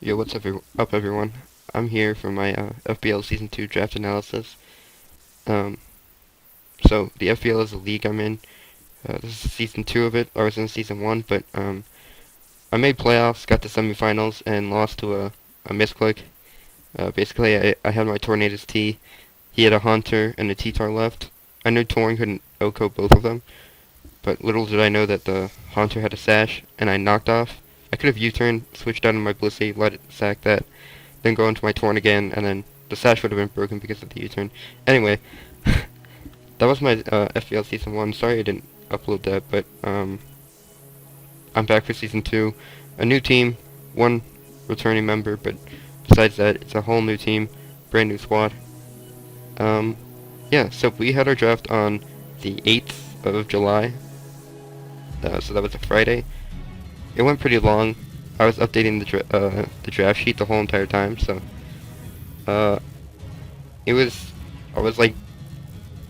Yo, what's up, everyone? I'm here for my FBL Season 2 draft analysis. Um, so, the FBL is a league I'm in. This is Season 2 of it. I was in Season 1, but I made playoffs, got to semifinals, and lost to a misclick. Basically, I had my Tornadoes T. He had a Haunter and a T-Tar left. I knew Torn couldn't OHKO both of them, but little did I know that the Haunter had a Sash, and I knocked off. I could have U-turned, switched out on my Blissey, let it sack that, then go into my Torn again, and then the Sash would have been broken because of the U-turn. Anyway, that was my FBL Season 1. Sorry I didn't upload that, but I'm back for Season 2. A new team, one returning member, but besides that, it's a whole new team, brand new squad. Yeah, so we had our draft on the 8th of July, so that was a Friday. It went pretty long. I was updating the draft sheet the whole entire time, so uh, I was like,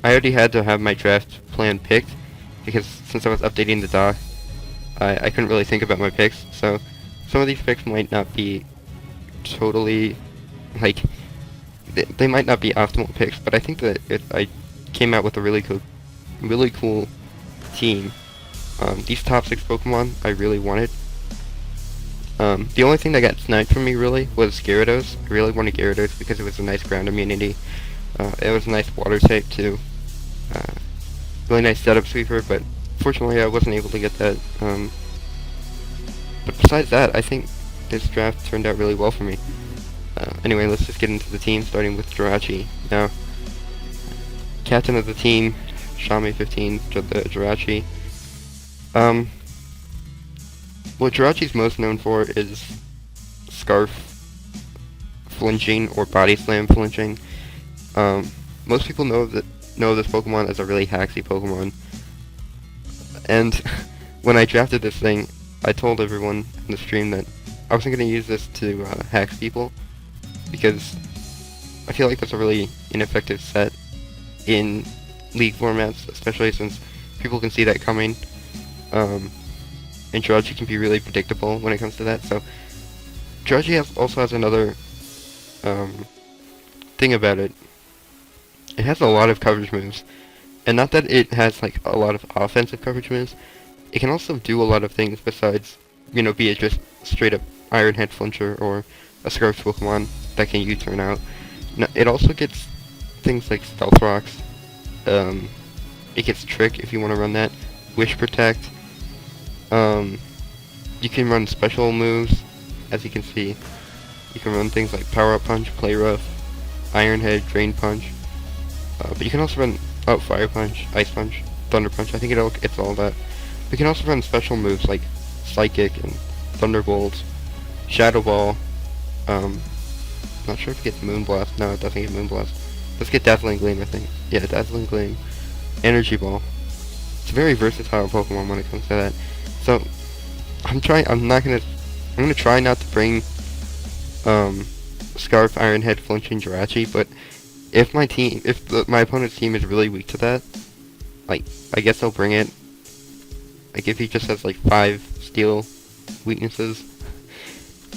I already had to have my draft plan picked because since I was updating the doc, I couldn't really think about my picks. So some of these picks might not be totally like they might not be optimal picks, but I think that I came out with a really cool team. These top 6 Pokemon I really wanted. The only thing that got sniped from me really was Gyarados. I really wanted Gyarados because it was a nice ground immunity. It was a nice water type too. Really nice setup sweeper, but fortunately I wasn't able to get that. But besides that, I think this draft turned out really well for me. Anyway, let's just get into the team, starting with Jirachi. Now, captain of the team, Shami 15, Jirachi. What Jirachi's most known for is Scarf flinching or Body Slam flinching. Most people know this Pokemon as a really hacksy Pokemon. And when I drafted this thing, I told everyone in the stream that I wasn't going to use this to hack people, because I feel like that's a really ineffective set in league formats, especially since people can see that coming. And Jirachi can be really predictable when it comes to that. So Jirachi also has another thing about it. It has a lot of coverage moves, and not that it has like a lot of offensive coverage moves. It can also do a lot of things besides, be it just straight up Iron Head Flincher or a Scarf Pokemon that can U-turn out. Now, it also gets things like Stealth Rocks. It gets Trick if you want to run that. Wish Protect. You can run special moves, as you can see. You can run things like Power Up Punch, Play Rough, Iron Head, Drain Punch. But you can also run Fire Punch, Ice Punch, Thunder Punch. I think it's all that. We can also run special moves like Psychic and Thunderbolt, Shadow Ball. Not sure if it gets Moonblast. No, it doesn't get Moonblast. Let's get Dazzling Gleam, I think. Yeah, Dazzling Gleam. Energy Ball. It's a very versatile Pokemon when it comes to that. So I'm gonna try not to bring Scarf, Iron Head, Flinching Jirachi, but if my opponent's team is really weak to that, like, I guess I'll bring it. Like, if he just has like 5 steel weaknesses,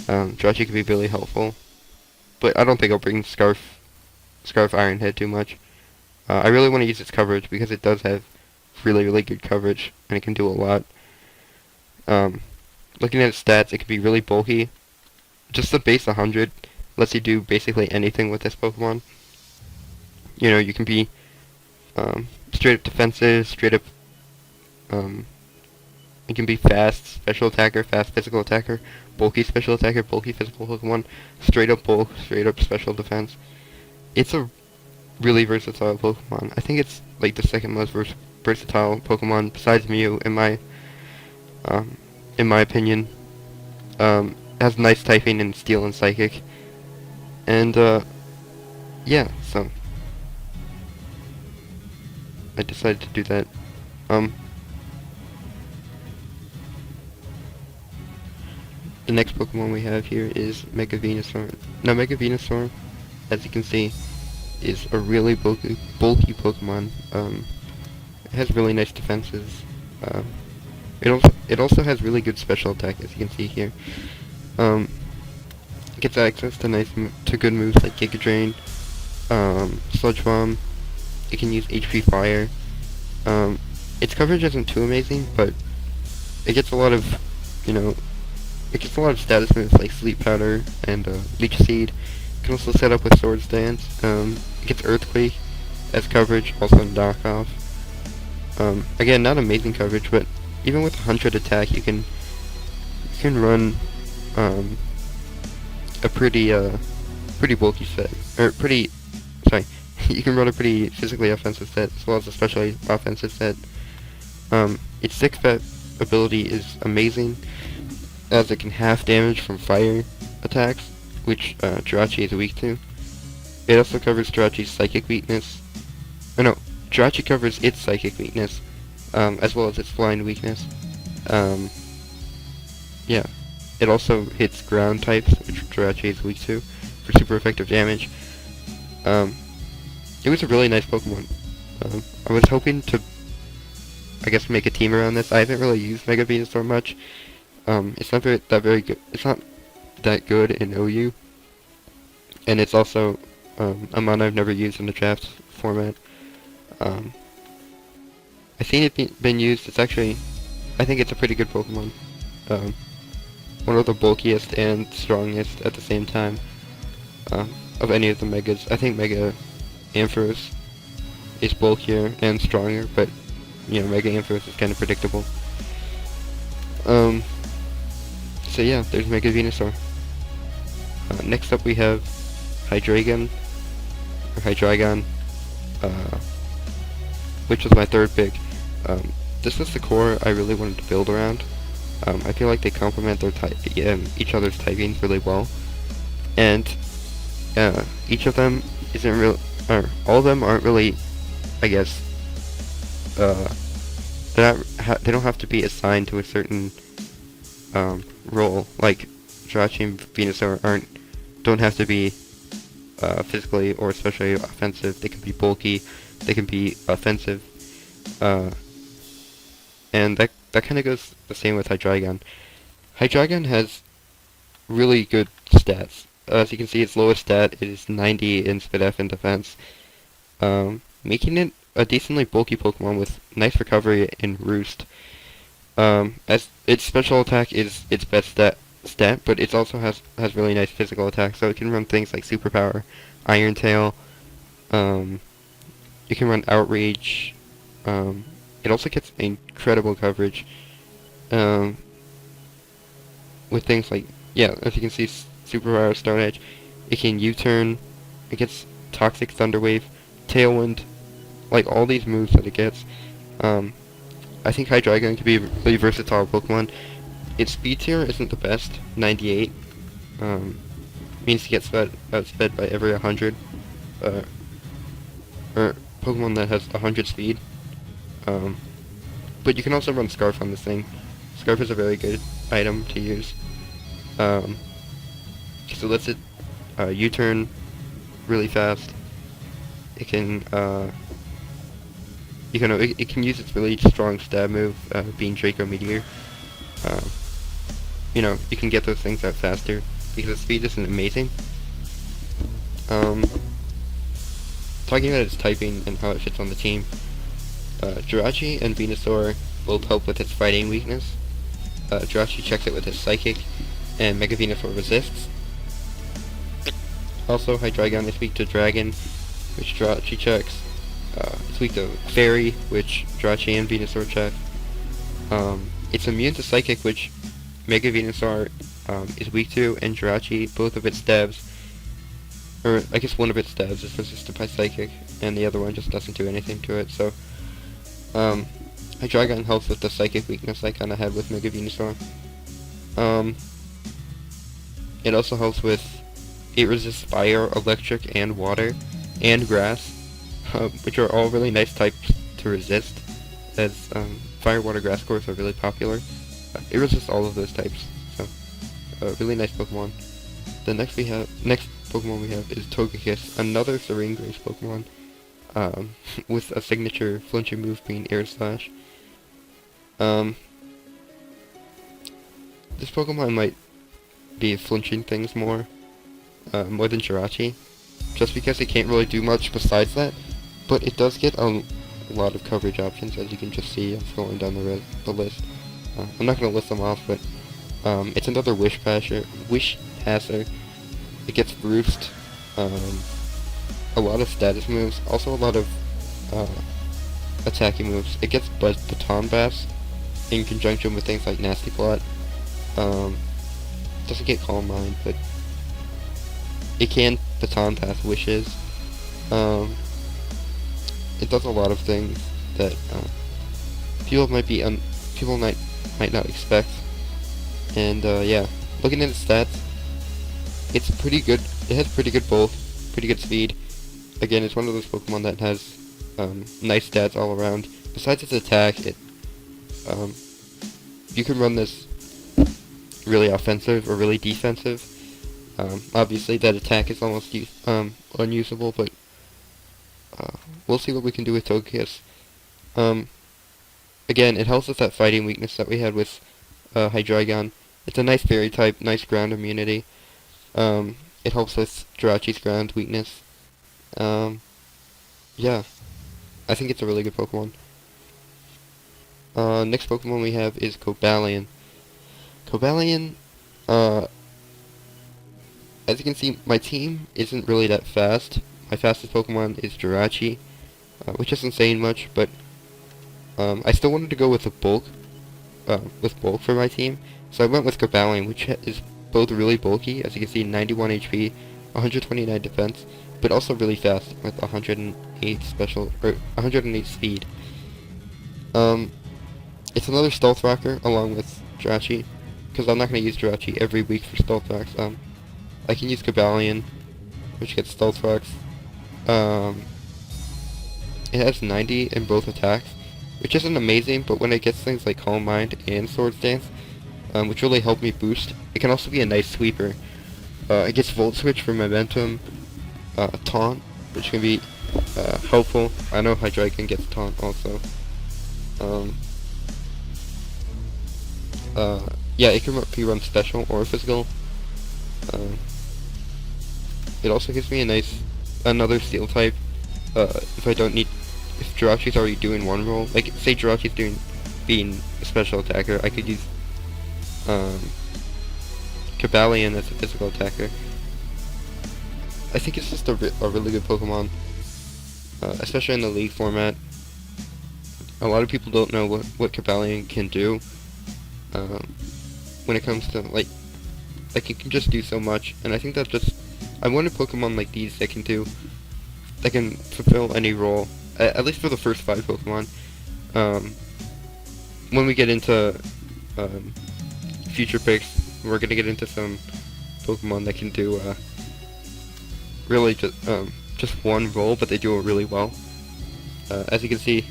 Jirachi could be really helpful. But I don't think I'll bring Scarf Iron Head too much. I really want to use its coverage because it does have really good coverage and it can do a lot. Looking at its stats, it can be really bulky. Just the base 100 lets you do basically anything with this Pokemon. You can be straight up defensive, straight up. It can be fast special attacker, fast physical attacker, bulky special attacker, bulky physical Pokemon, straight up bulk, straight up special defense. It's a really versatile Pokemon. I think it's like the second most versatile Pokemon besides Mew in my opinion. Has nice typing in Steel and Psychic. And yeah, so I decided to do that. The next Pokemon we have here is Mega Venusaur. Now, Mega Venusaur, as you can see, is a really bulky Pokemon. It has really nice defenses. It also has really good special attack, as you can see here. It gets access to to good moves like Giga Drain, Sludge Bomb. It can use HP Fire. Its coverage isn't too amazing, but it gets a lot of, you know, it gets a lot of status moves like Sleep Powder and Leech Seed. You can also set up with Swords Dance. It gets Earthquake as coverage, also knockoff. Again, not amazing coverage, but even with 100 attack, you can run a pretty bulky set, or pretty, sorry, you can run a pretty physically offensive set as well as a specially offensive set. Its 6-bet ability is amazing, as it can half damage from fire attacks, which Jirachi is weak to. It also covers Jirachi's psychic weakness. Oh no, Jirachi covers its psychic weakness, as well as its blind weakness. Yeah. It also hits ground types, which Jirachi is weak to, for super effective damage. It was a really nice Pokemon. I was hoping to, I guess, make a team around this. I haven't really used Mega Venusaur much. It's not that very good. It's not that good in OU, and it's also a mon I've never used in the draft format. I've seen it been used. It's actually, I think it's a pretty good Pokemon. One of the bulkiest and strongest at the same time of any of the Megas. I think Mega Ampharos is bulkier and stronger, but you know, Mega Ampharos is kind of predictable. So yeah, there's Mega Venusaur. Next up we have Hydreigon, which was my third pick. This was the core I really wanted to build around. I feel like they complement their each other's typings really well, and each of them isn't real, or all of them aren't really, I guess, they don't have to be assigned to a certain role. Like Jirachi and Venusaur don't have to be physically or especially offensive. They can be bulky, they can be offensive, and that kind of goes the same with Hydreigon. Hydreigon has really good stats. As you can see, its lowest stat is 90 in Spit F and defense, making it a decently bulky Pokemon with nice recovery in Roost. As its special attack is its best stat, but it also has really nice physical attack, so it can run things like Superpower, Iron Tail, you can run Outrage, it also gets incredible coverage, with things like, yeah, as you can see, Superpower, Stone Edge, it can U-turn, it gets Toxic Thunder Wave, Tailwind, like all these moves that it gets. I think Hydreigon can be a really versatile Pokemon. Its speed tier isn't the best, 98, means to get outsped by every 100, or Pokemon that has 100 speed. But you can also run Scarf on this thing. Scarf is a very good item to use, because it lets it U-turn really fast. It can it can use its really strong stab move, being Draco Meteor. You know, you can get those things out faster because its speed isn't amazing. Talking about its typing and how it fits on the team, Jirachi and Venusaur both help with its fighting weakness. Jirachi checks it with his Psychic, and Mega Venusaur resists. Also, Hydreigon is weak to Dragon, which Jirachi checks. It's weak to Fairy, which Jirachi and Venusaur check. It's immune to Psychic, which Mega Venusaur is weak to, and Jirachi, both of its stabs, or I guess one of its stabs is resisted by Psychic, and the other one just doesn't do anything to it, so Hydreigon helps with the Psychic weakness I kinda had with Mega Venusaur. It also helps with, it resists Fire, Electric, and Water, and Grass, which are all really nice types to resist, as Fire, Water, Grass cores are really popular. It resists all of those types, so a really nice Pokemon. The next Pokemon we have is Togekiss, another Serene Grace Pokemon, with a signature flinching move being Air Slash. This Pokemon might be flinching things more more than Jirachi, just because it can't really do much besides that, but it does get a lot of coverage options, as you can just see. I'm scrolling down the list. I'm not going to list them off, but it's another wish passer. It gets boost, a lot of status moves, also a lot of attacking moves. It gets baton bass in conjunction with things like Nasty Plot. Doesn't get Calm Mind, but it can baton pass wishes. It does a lot of things that people might not expect. And yeah, looking at its stats, it's pretty good. It has pretty good bulk, pretty good speed. Again, it's one of those Pokemon that has nice stats all around. Besides its attack, you can run this really offensive or really defensive. Obviously, that attack is almost unusable, but we'll see what we can do with Togekiss. Again, it helps with that fighting weakness that we had with Hydreigon. It's a nice fairy type, nice ground immunity. It helps with Jirachi's ground weakness. Yeah, I think it's a really good Pokemon. Next Pokemon we have is Cobalion. Cobalion, as you can see, my team isn't really that fast. My fastest Pokemon is Jirachi, which isn't saying much, but I still wanted to go with bulk for my team, so I went with Cobalion, which is both really bulky, as you can see, 91 HP, 129 defense, but also really fast with 108 speed. It's another Stealth Rocker along with Jirachi, because I'm not going to use Jirachi every week for Stealth Rocks. I can use Cobalion, which gets Stealth Rocks. It has 90 in both attacks, which isn't amazing, but when it gets things like Calm Mind and Swords Dance, which really help me boost, it can also be a nice sweeper. It gets Volt Switch for Momentum, Taunt, which can be helpful. I know Hydreigon gets Taunt also. Yeah, it can be run Special or Physical. It also gives me another Steel type, if Jirachi's already doing one roll. Like, say Jirachi's being a special attacker, I could use, Cobalion as a physical attacker. I think it's just a really good Pokemon, especially in the League format. A lot of people don't know what Cobalion can do, when it comes to, like it can just do so much, and I think I wanted Pokemon like these that can fulfill any role, at least for the first 5 Pokemon. When we get into future picks, we're gonna get into some Pokemon that can do really just one role, but they do it really well. As you can see,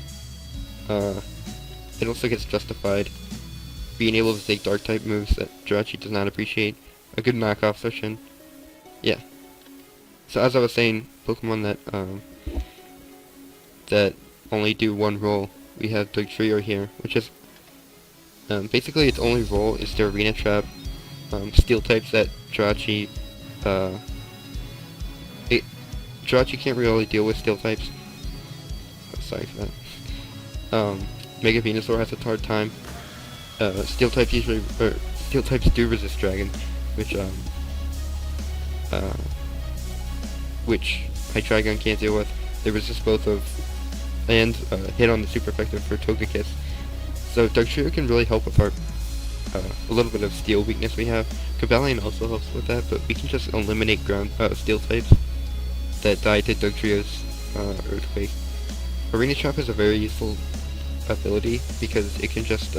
it also gets justified being able to take Dark type moves that Jirachi does not appreciate. A good knockoff session. Yeah. So as I was saying, Pokemon that only do one role, we have Dugtrio here, which is basically its only role is to Arena Trap Steel types that Jirachi Jirachi can't really deal with Steel types. Sorry for that. Mega Venusaur has a hard time. Steel types do resist Dragon, which Hydreigon can't deal with. They resist both and hit on the super effective for Togekiss. So Dugtrio can really help with our a little bit of steel weakness we have. Cobalion also helps with that, but we can just eliminate steel types that die to Dugtrio's Earthquake. Arena Trap is a very useful ability because it can just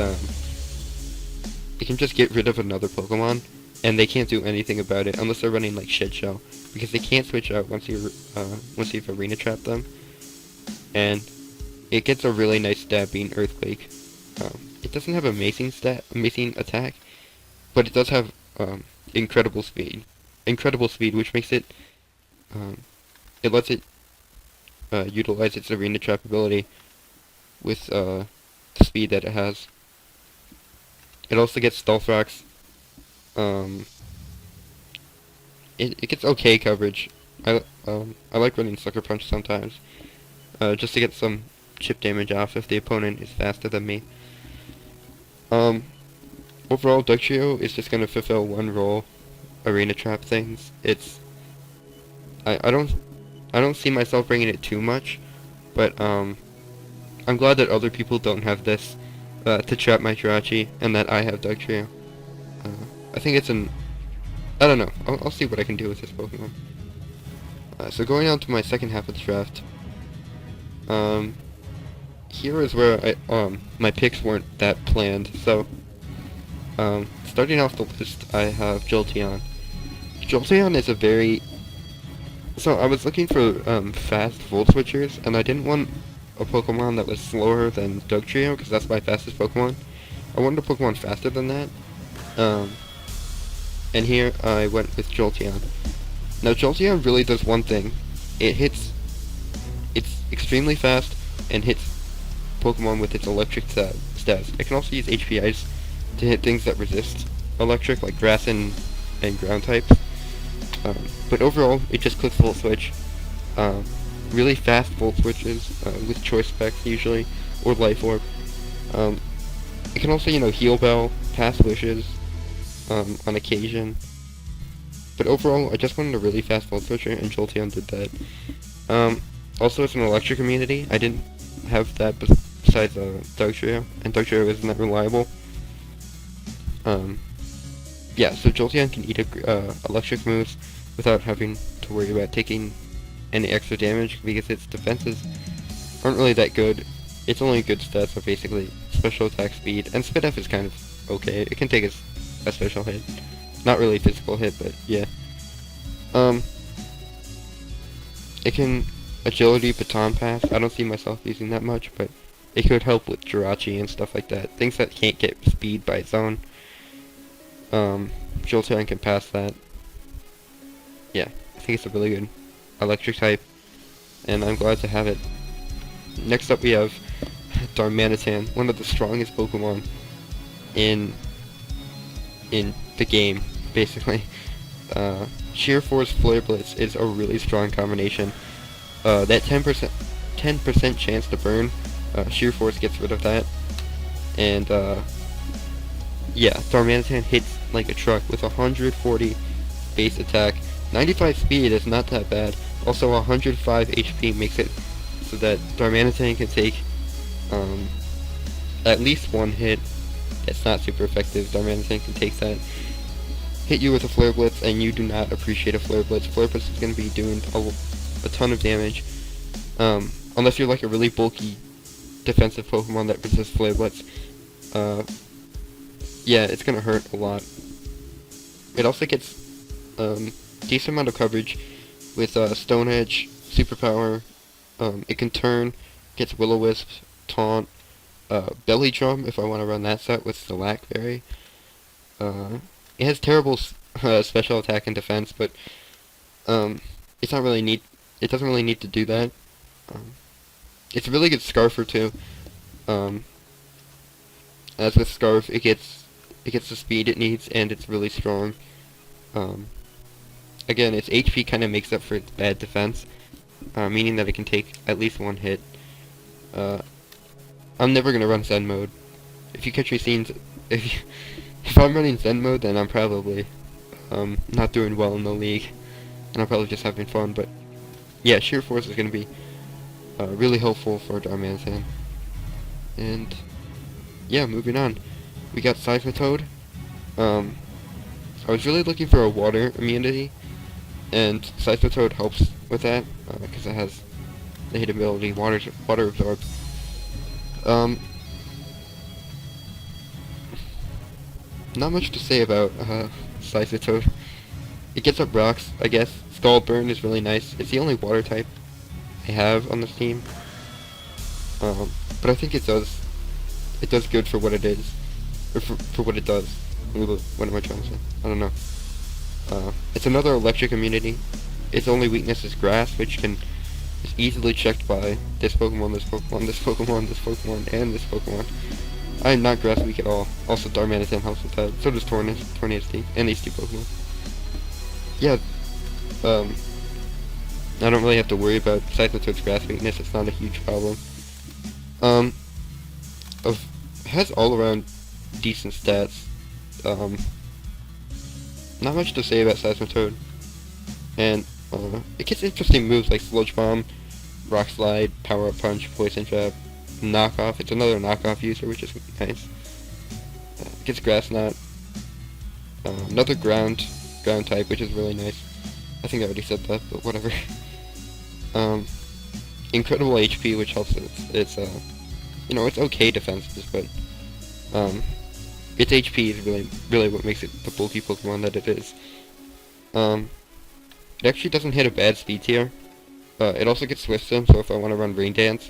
get rid of another Pokemon, and they can't do anything about it unless they're running like Shed Shell, because they can't switch out once you've Arena Trapped them, and it gets a really nice stat being Earthquake. It doesn't have amazing attack, but it does have incredible speed, which makes it it lets it utilize its Arena Trap ability with the speed that it has. It also gets Stealth Rocks, it gets okay coverage. I like running Sucker Punch sometimes, just to get some chip damage off if the opponent is faster than me. Um, Overall, Dugtrio is just gonna fulfill one role, arena trap things. I don't see myself bringing it too much, but I'm glad that other people don't have this to trap my Jirachi, and that I have Dugtrio. I think I don't know. I'll see what I can do with this Pokemon. So going on to my second half of the draft. Here is where my picks weren't that planned. So, starting off the list, I have Jolteon. Jolteon is a very... So I was looking for fast Volt Switchers, and I didn't want a Pokemon that was slower than Dugtrio, because that's my fastest Pokemon. I wanted a Pokemon faster than that. And here I went with Jolteon. Now Jolteon really does one thing. It's extremely fast and hits Pokemon with its electric stats. It can also use HP Ice to hit things that resist electric, like grass and ground types. But overall, it just clicks Volt Switch. Really fast Volt Switches with choice specs usually, or Life Orb. It can also, Heal Bell, Pass Wishes, on occasion. But overall, I just wanted a really fast Volt Switcher, and Jolteon did that. Also, it's an electric immunity. I didn't have that besides Dugtrio, and Dugtrio isn't that reliable. Yeah, so Jolteon can eat electric moves without having to worry about taking any extra damage, because its defenses aren't really that good. Its only good stats are basically special attack speed, and Spit F is kind of okay. It can take a special hit. Not really a physical hit, but yeah. It can agility Baton Pass. I don't see myself using that much, but it could help with Jirachi and stuff like that. Things that can't get speed by its own. Jolteon can pass that. Yeah, I think it's a really good electric type, and I'm glad to have it. Next up we have Darmanitan, one of the strongest Pokemon in the game, basically. Sheer Force Flare Blitz is a really strong combination. That 10% chance to burn, Sheer Force gets rid of that, and yeah, Darmanitan hits like a truck with 140 base attack. 95 speed is not that bad. Also 105 HP makes it so that Darmanitan can take at least one hit. That's not super effective. Darmanitan can take that, hit you with a Flare Blitz, and you do not appreciate a Flare Blitz. Flare Blitz is going to be doing a ton of damage, unless you're like a really bulky defensive Pokemon that resists Flare Blitz. Yeah, it's going to hurt a lot. It also gets decent amount of coverage with Stone Edge, Superpower. It can turn, gets Will-O-Wisp, Taunt, Belly Drum if I want to run that set with the Lackberry. It has terrible special attack and defense, but it's not really need. It doesn't really need to do that. It's a really good Scarfer too. As with Scarf, it gets the speed it needs, and it's really strong. Again, its HP kind of makes up for its bad defense, meaning that it can take at least one hit. I'm never gonna run Zen mode. If you catch me seeing, if I'm running Zen mode, then I'm probably not doing well in the league, and I'm probably just having fun. But yeah, Sheer Force is gonna be really helpful for Darmanitan. And yeah, moving on, we got Scythotoad. I was really looking for a water immunity, and Scythotoad helps with that because it has the hit ability water absorb. Not much to say about Scythotoad. It gets up rocks, I guess. Scald Burn is really nice. It's the only water type I have on this team. But I think it does good for what it is, or for what it does. What am I trying to say? I don't know. It's another electric immunity. Its only weakness is grass, which is easily checked by this Pokemon, this Pokemon, this Pokemon, this Pokemon, and this Pokemon. I am not grass weak at all. Also, Darmanitan helps with that. So does Tornadus and these two Pokemon. Yeah, I don't really have to worry about Seismitoad's grass weakness. It's not a huge problem. Has all around decent stats. Not much to say about Seismitoad. And it gets interesting moves like Sludge Bomb, Rock Slide, Power Up Punch, Poison Trap, Knockoff. It's another knockoff user, which is nice. It gets Grass Knot. Another ground type, which is really nice. I think I already said that, but whatever. Incredible HP, which helps it's you know, it's okay defenses, but its HP is really what makes it the bulky Pokemon that it is. It actually doesn't hit a bad speed tier. It also gets Swift Sim, so if I want to run Rain Dance,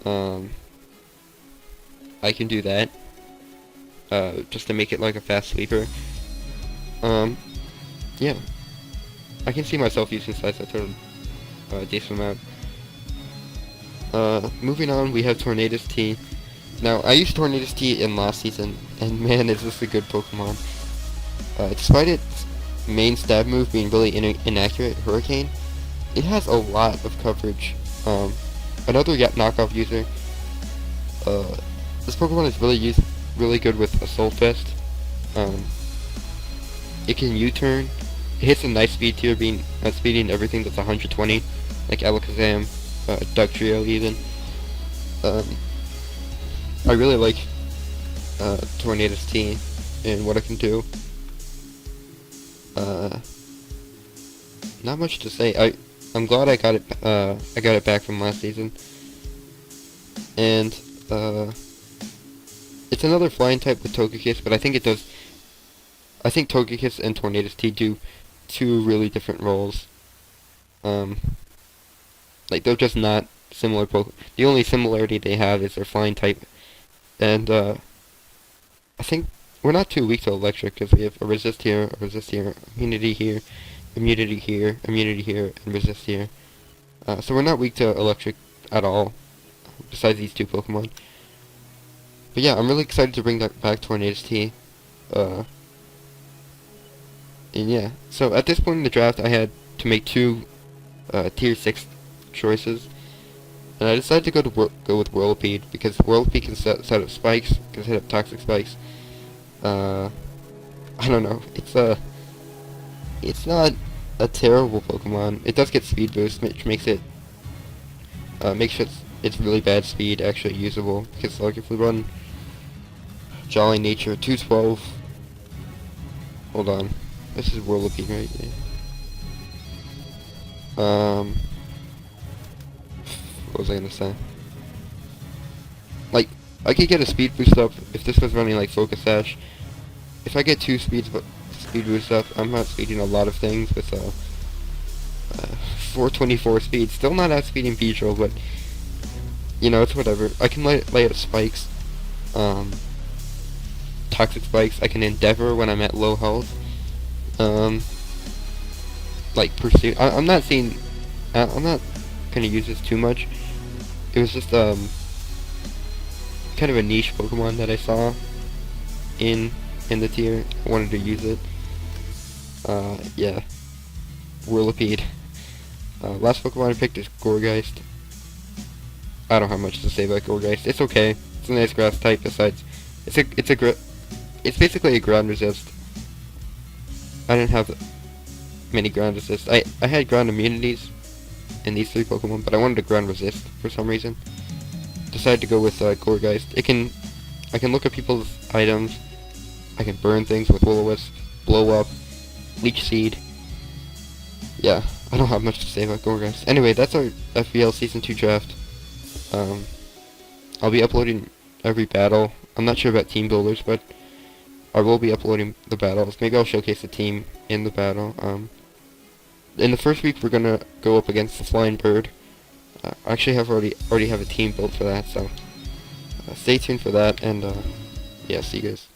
I can do that. Just to make it like a fast sleeper. Yeah. I can see myself using Seismitoad a decent amount. Moving on, we have Tornadus T. Now, I used Tornadus T in last season, and man, is this a good Pokemon. Despite its main stab move being really inaccurate, Hurricane, it has a lot of coverage. Another knockoff user, this Pokemon is really good with Assault Vest. It can U-turn. It hits a nice speed tier, being outspeeding everything that's 120, like Alakazam, Dugtrio even. I really like Tornadus T and what it can do. Not much to say. I'm glad I got it back from last season. And it's another flying type with Togekiss, but I think Togekiss and Tornadus T do two really different roles. Like, they're just not similar Pokemon. The only similarity they have is their flying type. And I think we're not too weak to Electric, because we have a Resist here, Immunity here, Immunity here, Immunity here, and Resist here. So we're not weak to Electric at all, besides these two Pokemon. But yeah, I'm really excited to bring back Tornadus T. And yeah, so at this point in the draft, I had to make two tier 6 choices. And I decided to go with Whirlipede, because Whirlipede can set up spikes, can set up toxic spikes. I don't know, it's not a terrible Pokemon. It does get speed boost, which makes it it's really bad speed actually usable, because like if we run Jolly Nature 212, hold on, this is Whirlipede right here. What was I gonna say? Like, I could get a speed boost up if this was running like Focus Sash. If I get two speed boosts up, I'm outspeeding a lot of things with 424 speed. Still not outspeeding Beedrill, but you know, it's whatever. I can lay out spikes, toxic spikes. I can Endeavor when I'm at low health. Like Pursuit. I'm not gonna use this too much. It was just kind of a niche Pokemon that I saw in the tier. I wanted to use it. Yeah. Whirlipede. Last Pokemon I picked is Gourgeist. I don't have much to say about Gourgeist. It's okay. It's a nice grass type. Besides, it's basically a ground resist. I didn't have many ground resist. I had ground immunities in these three Pokemon, but I wanted a ground resist for some reason. Decided to go with Gourgeist. I can look at people's items. I can burn things with Will-O-Wisp, Blow Up, Leech Seed. Yeah, I don't have much to say about Gourgeist. Anyway, that's our FBL Season 2 draft. I'll be uploading every battle. I'm not sure about team builders, but I will be uploading the battles. Maybe I'll showcase the team in the battle. In the first week, we're gonna go up against the Flying Bird. I actually already have a team built for that, so stay tuned for that, and yeah, see you guys.